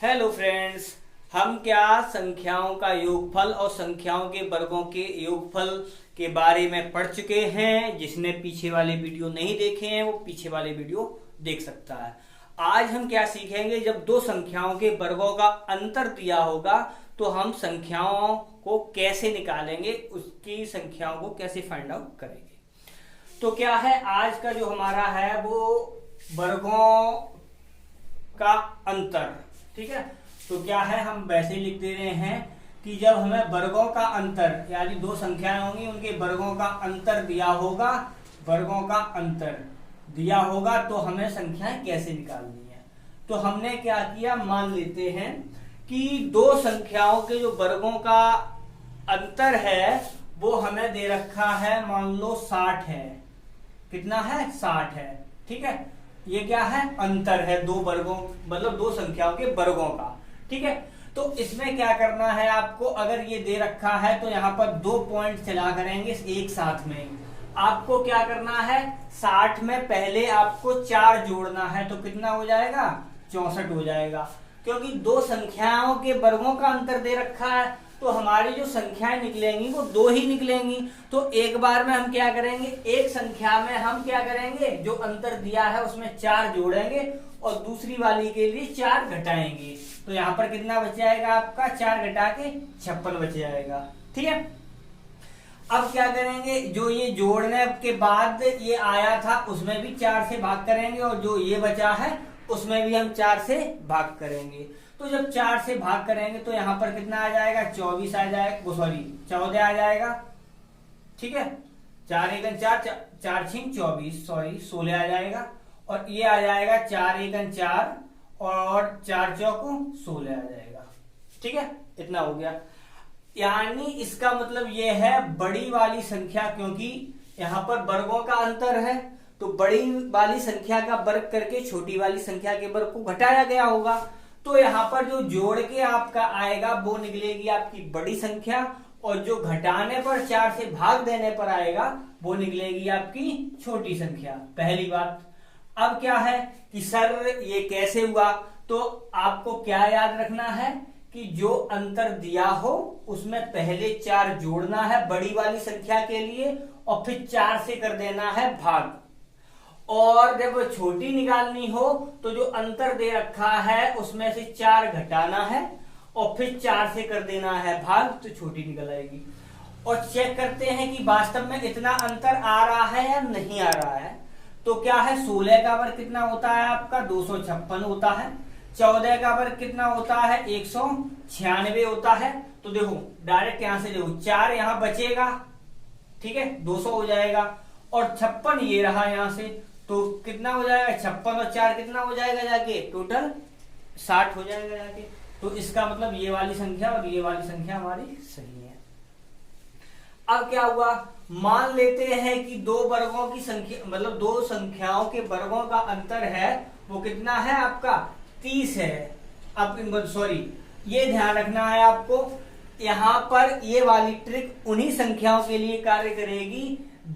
Hello friends, हम क्या संख्याओं का योगफल और संख्याओं के वर्गों के योगफल के बारे में पढ़ चुके हैं। जिसने पीछे वाले वीडियो नहीं देखे हैं वो पीछे वाले वीडियो देख सकता है। आज हम क्या सीखेंगे, जब दो संख्याओं के वर्गों का अंतर दिया होगा तो हम संख्याओं को कैसे निकालेंगे, उसकी संख्याओं को कैसे फाइंड आउट करेंगे। तो क्या है, आज का जो हमारा है वो वर्गों का अंतर। ठीक है, तो क्या है, हम वैसे लिख दे रहे हैं कि जब हमें वर्गों का अंतर यानी दो संख्याएं होंगी उनके वर्गों का अंतर दिया होगा, वर्गों का अंतर दिया होगा तो हमें संख्याएं कैसे निकालनी है। तो हमने क्या किया, मान लेते हैं कि दो संख्याओं के जो वर्गों का अंतर है वो हमें दे रखा है, मान लो 60 है। कितना है, 60 है। ठीक है, ये क्या है, अंतर है दो वर्गों, मतलब दो संख्याओं के वर्गों का। ठीक है, तो इसमें क्या करना है आपको, अगर ये दे रखा है तो यहाँ पर 2 पॉइंट चला करेंगे एक साथ में। आपको क्या करना है, 60 में पहले आपको 4 जोड़ना है तो कितना हो जाएगा, 64 हो जाएगा। क्योंकि दो संख्याओं के वर्गों का अंतर दे रखा है तो हमारी जो संख्याएं निकलेंगी वो 2 ही निकलेंगी। तो एक बार में हम क्या करेंगे, एक संख्या में हम क्या करेंगे, जो अंतर दिया है उसमें 4 जोड़ेंगे और दूसरी वाली के लिए 4 घटाएंगे। तो यहाँ पर कितना बच जाएगा आपका, 4 घटा के 56 बच जाएगा। ठीक है, अब क्या करेंगे, जो ये जोड़ने के बाद ये आया था उसमें भी 4 से भाग करेंगे और जो ये बचा है उसमें भी हम 4 से भाग करेंगे। तो जब 4 से भाग करेंगे तो यहाँ पर कितना आ जाएगा, 24 आ जाएगा, सॉरी 14 आ जाएगा। ठीक है, 4 एकन 4, 4 छिंग 24, सॉरी 16 आ जाएगा। और ये आ जाएगा 4 एकन 4 और 4 चौको 16 आ जाएगा। ठीक है, इतना हो गया। यानी इसका मतलब ये है बड़ी वाली संख्या, क्योंकि यहाँ पर वर्गों का अंतर है तो बड़ी वाली संख्या का वर्ग करके छोटी वाली संख्या के वर्ग को घटाया गया होगा। तो यहाँ पर जो जोड़ के आपका आएगा वो निकलेगी आपकी बड़ी संख्या और जो घटाने पर 4 से भाग देने पर आएगा वो निकलेगी आपकी छोटी संख्या। पहली बात। अब क्या है कि सर ये कैसे हुआ, तो आपको क्या याद रखना है कि जो अंतर दिया हो उसमें पहले 4 जोड़ना है बड़ी वाली संख्या के लिए और फिर 4 से कर देना है भाग। और जब छोटी निकालनी हो तो जो अंतर दे रखा है उसमें से 4 घटाना है और फिर 4 से कर देना है भाग, तो छोटी निकल आएगी। और चेक करते हैं कि वास्तव में इतना अंतर आ रहा है या नहीं आ रहा है। तो क्या है, 16 का वर्ग कितना होता है आपका, 256 होता है। 14 का वर्ग कितना होता है, 196 होता है। तो देखो डायरेक्ट यहां से देखो 4 यहां बचेगा, ठीक है, 200 हो जाएगा। और 56 ये रहा यहां से, तो कितना हो जाएगा, 56 और 4 कितना हो जाएगा जाके, टोटल 60 हो जाएगा जाके। तो इसका मतलब ये वाली संख्या और ये वाली संख्या हमारी सही है। अब क्या हुआ, मान लेते हैं कि दो वर्गों की संख्या, मतलब दो संख्याओं के वर्गों का अंतर है वो कितना है आपका, 30 है। अब सॉरी, ये ध्यान रखना है आपको, यहां पर ये वाली ट्रिक उन्हीं संख्याओं के लिए कार्य करेगी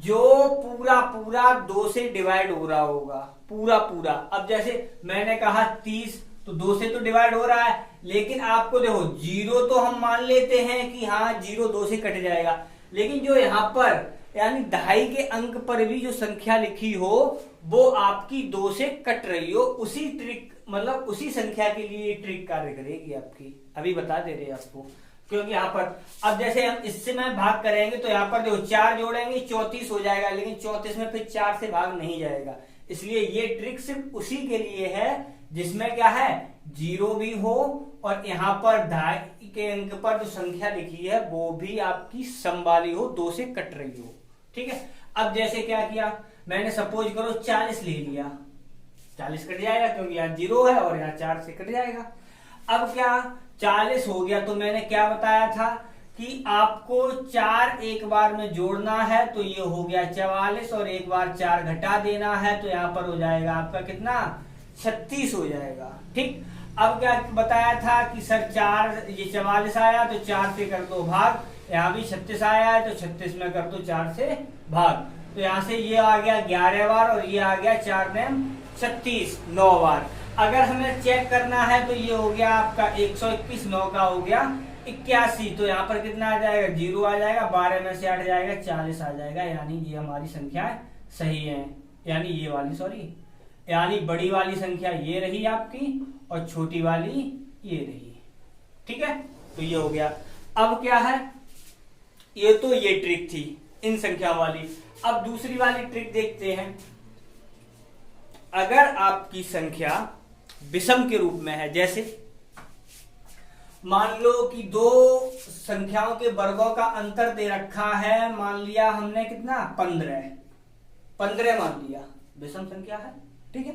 जो पूरा पूरा 2 से डिवाइड हो रहा होगा, पूरा पूरा। अब जैसे मैंने कहा 30 तो 2 से तो डिवाइड हो रहा है, लेकिन आपको देखो 0 तो हम मान लेते हैं कि हाँ 0 2 से कट जाएगा, लेकिन जो यहाँ पर यानी 2.5 के अंक पर भी जो संख्या लिखी हो वो आपकी 2 से कट रही हो, उसी ट्रिक मतलब उसी संख्या के लिए ट्रिक कार्य करेगी आपकी। अभी बता दे रहे आपको, क्योंकि यहाँ पर अब जैसे हम इससे में भाग करेंगे तो यहाँ पर देखो 4 जोड़ेंगे 34 हो जाएगा, लेकिन 34 में फिर 4 से भाग नहीं जाएगा। इसलिए ये ट्रिक सिर्फ उसी के लिए है जिसमें क्या है, 0 भी हो और यहाँ पर 2.5 के अंक पर जो संख्या लिखी है वो भी आपकी सम वाली हो, 2 से कट रही हो। ठीक है, अब जैसे क्या किया मैंने, सपोज करो 40 ले लिया, 40 कट जाएगा क्योंकि यहाँ 0 है और यहाँ 4 से कट जाएगा। अब क्या 40 हो गया, तो मैंने क्या बताया था कि आपको 4 एक बार में जोड़ना है, तो ये हो गया 44 और एक बार 4 घटा देना है तो यहाँ पर हो जाएगा आपका कितना, 36 हो जाएगा। ठीक, अब क्या बताया था कि सर 4 ये 44 आया तो 4 से कर दो भाग, यहाँ भी 36 आया है तो 36 में कर दो 4 से भाग। तो यहाँ से ये आ गया 11 बार और ये आ गया 4 में 36 9 बार। अगर हमें चेक करना है तो ये हो गया आपका 121, 9 का हो गया 81, तो यहाँ पर कितना आ जाएगा, 0 आ जाएगा, 12 में से 8 जाएगा, 40 आ जाएगा। यानी ये हमारी संख्या सही है, यानी ये वाली, सॉरी, यानी बड़ी वाली संख्या ये रही आपकी और छोटी वाली ये रही। ठीक है, तो ये हो गया। अब क्या है, ये तो ये ट्रिक थी इन संख्या वाली। अब दूसरी वाली ट्रिक देखते हैं। अगर आपकी संख्या विषम के रूप में है, जैसे मान लो कि दो संख्याओं के वर्गों का अंतर दे रखा है, मान लिया हमने कितना, 15 मान लिया, विषम संख्या है। ठीक है,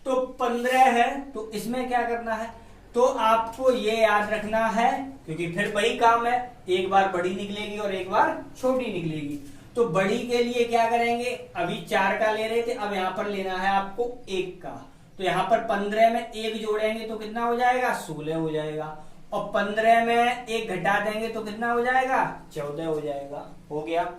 तो 15 है, तो इसमें क्या करना है, तो आपको ये याद रखना है, क्योंकि फिर वही काम है, एक बार बड़ी निकलेगी और एक बार छोटी निकलेगी। तो बड़ी के लिए क्या करेंगे, अभी 4 का ले रहे थे, अब यहाँ पर लेना है आपको 1 का। तो यहाँ पर 15 में 1 जोड़ेंगे तो कितना हो जाएगा, 16 हो जाएगा, और 15 में 1 घटा देंगे तो कितना हो जाएगा, 14 हो जाएगा। हो गया।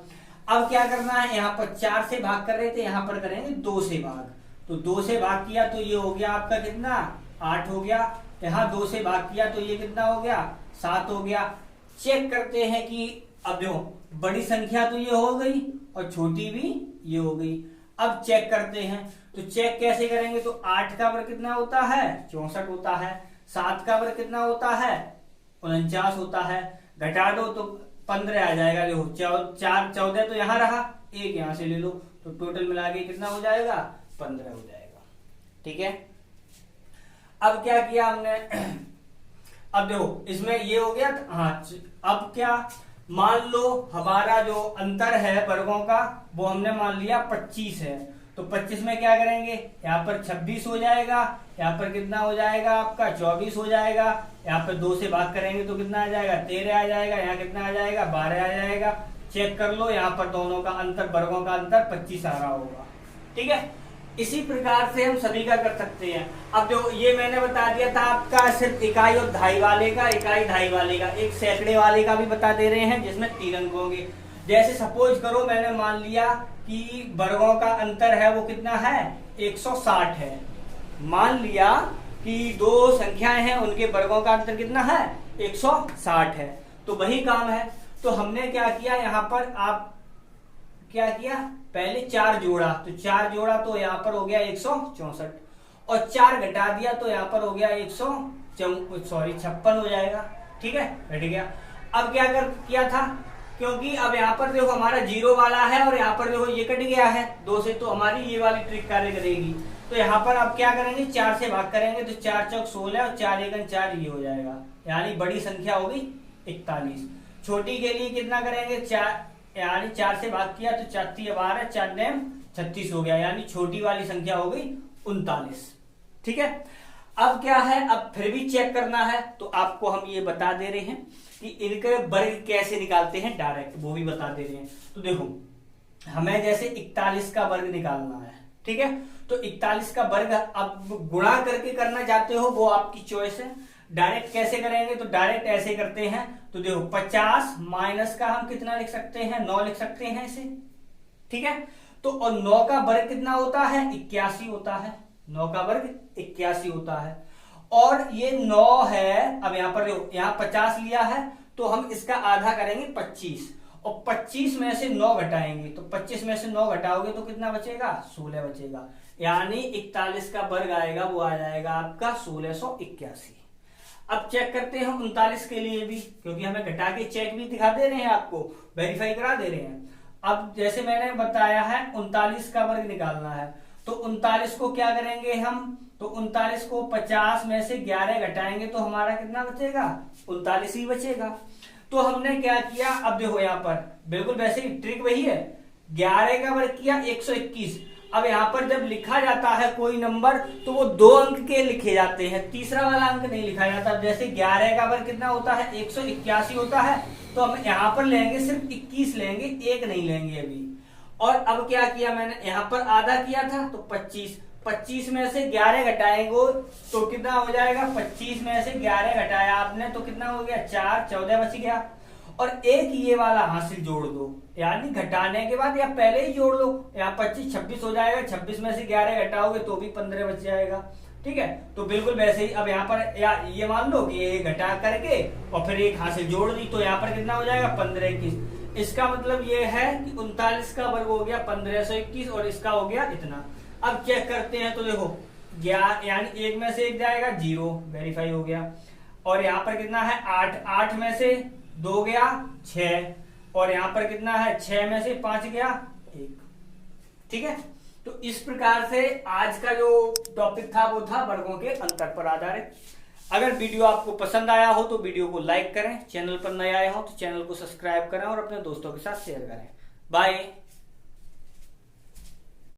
अब क्या करना है, यहाँ पर 4 से भाग कर रहे थे, यहाँ पर करेंगे 2 से भाग। तो 2 से भाग किया तो ये हो गया आपका कितना, 8 हो गया। यहाँ 2 से भाग किया तो ये कितना हो गया, 7 हो गया। चेक करते हैं कि अब देखो बड़ी संख्या तो ये हो गई और छोटी भी ये हो गई। अब चेक करते हैं, तो चेक कैसे करेंगे, तो 8 का वर्ग कितना होता है, 64 होता है। 7 का वर्ग कितना होता है, 49 होता है। घटा दो तो 15 आ जाएगा। देखो 4 14 तो यहाँ रहा, 1 यहाँ से ले लो, तो टोटल मिला के कितना हो जाएगा, 15 हो जाएगा। ठीक है, अब क्या किया हमने, अब देखो इसमें ये हो गया। हाँ, अब क्या, मान लो हमारा जो अंतर है वर्गों का वो हमने मान लिया 25 है। तो 25 में क्या करेंगे, यहाँ पर 26 हो जाएगा, यहाँ पर कितना हो जाएगा आपका 24 हो जाएगा। यहाँ पर 2 से भाग करेंगे तो कितना आ जाएगा, 13 आ जाएगा। यहाँ कितना आ जाएगा, 12 आ जाएगा। चेक कर लो, यहाँ पर दोनों का अंतर, वर्गों का अंतर 25 आ रहा होगा। ठीक है, इसी प्रकार से हम सभी का कर सकते हैं। अब जो ये मैंने बता दिया था आपका सिर्फ इकाई और दहाई वाले का, इकाई दहाई वाले का, एक सैकड़े वाले का भी बता दे रहे हैं जिसमें 3 अंक होंगे। जैसे सपोज करो मैंने मान लिया कि वर्गों का अंतर है वो कितना है, 160 है। मान लिया कि 2 संख्याएं हैं, उनके वर्गों का अंतर कितना है, 160 है। तो वही काम है। तो हमने क्या किया, यहाँ पर आप क्या किया, पहले 4 जोड़ा, तो 4 जोड़ा तो यहाँ पर हो गया 164, और 4 घटा दिया तो यहाँ पर हो गया 56 हो जाएगा। ठीक है, बैठ गया। अब क्या किया था, क्योंकि अब यहाँ पर देखो हमारा 0 वाला है और यहाँ पर देखो ये कट गया है 2 से, तो हमारी ये वाली ट्रिक कार्य करेगी। तो यहाँ पर अब क्या करेंगे, 4 से भाग करेंगे तो 4 चौक 16 और 4 एकम 4 ये हो जाएगा, यानी बड़ी संख्या होगी 41। छोटी के लिए कितना करेंगे, 4, यानी 4 से भाग किया तो 4 12, 4 9 36 हो गया, यानी छोटी वाली संख्या हो गई 39। ठीक है, अब क्या है, अब फिर भी चेक करना है, तो आपको हम ये बता दे रहे हैं कि इनके वर्ग कैसे निकालते हैं डायरेक्ट, वो भी बता दे रहे हैं। तो देखो हमें जैसे 41 का वर्ग निकालना है, ठीक है, तो 41 का वर्ग अब गुणा करके करना चाहते हो वो आपकी चॉइस है। डायरेक्ट कैसे करेंगे, तो डायरेक्ट ऐसे करते हैं। तो देखो 50 माइनस का हम कितना लिख सकते हैं, 9 लिख सकते हैं इसे। ठीक है, तो और 9 का वर्ग कितना होता है, 81 होता है। 9 का वर्ग 81 होता है, और ये 9 है। अब यहाँ पर देखो, यहाँ 50 लिया है तो हम इसका आधा करेंगे 25, और 25 में से 9 घटाएंगे, तो 25 में से 9 घटाओगे तो कितना बचेगा, 16 बचेगा। यानी 41 का वर्ग आएगा वो आ जाएगा आपका 1681। अब चेक करते हैं 39 के लिए भी, क्योंकि हमें घटा के चेक भी दिखा दे रहे हैं, आपको वेरीफाई करा दे रहे हैं। अब जैसे मैंने बताया है 39 का वर्ग निकालना है, तो 39 को क्या करेंगे हम, तो 39 को 50 में से 11 घटाएंगे तो हमारा कितना बचेगा, 39 ही बचेगा। तो हमने क्या किया, अब देखो यहाँ पर बिल्कुल वैसे ही ट्रिक वही है, 11 का वर्ग किया 121। अब यहाँ पर जब लिखा जाता है कोई नंबर तो वो 2 अंक के लिखे जाते हैं, तीसरा वाला अंक नहीं लिखा जाता। जैसे 11 का वर्ग कितना होता है, 181 होता है, तो हम यहाँ पर लेंगे सिर्फ 21 लेंगे, 1 नहीं लेंगे अभी। और अब क्या किया मैंने, यहाँ पर आधा किया था तो 25 में से 11 घटाएंगे तो कितना हो जाएगा, 25 में से 11 घटाया आपने तो कितना हो गया, 4, 14 बच गया। और एक ये वाला हासिल जोड़ दो, यानी घटाने के बाद या पहले ही जोड़ लो, यहाँ 25 26 हो जाएगा, 26 में से 11 घटाओगे तो भी 15 बच जाएगा। ठीक ठीक है। तो बिल्कुल वैसे ही अब यहाँ पर या ये मान लो कि ये घटा करके और फिर एक हाथ से जोड़ दी, तो यहाँ पर कितना हो जाएगा 1521। इसका मतलब ये है कि 39 का वर्ग हो गया 1521 और इसका हो गया इतना। अब चेक करते हैं तो देखो यानी एक में से एक जाएगा 0, वेरीफाई हो गया। और यहाँ पर कितना है 8, 8 में से 2 गया 6, और यहाँ पर कितना है 6 में से 5 गया 1। ठीक है, तो इस प्रकार से आज का जो टॉपिक था वो था वर्गों के अंतर पर आधारित। अगर वीडियो आपको पसंद आया हो तो वीडियो को लाइक करें, चैनल पर नए आए हो तो चैनल को सब्सक्राइब करें और अपने दोस्तों के साथ शेयर करें। बाय।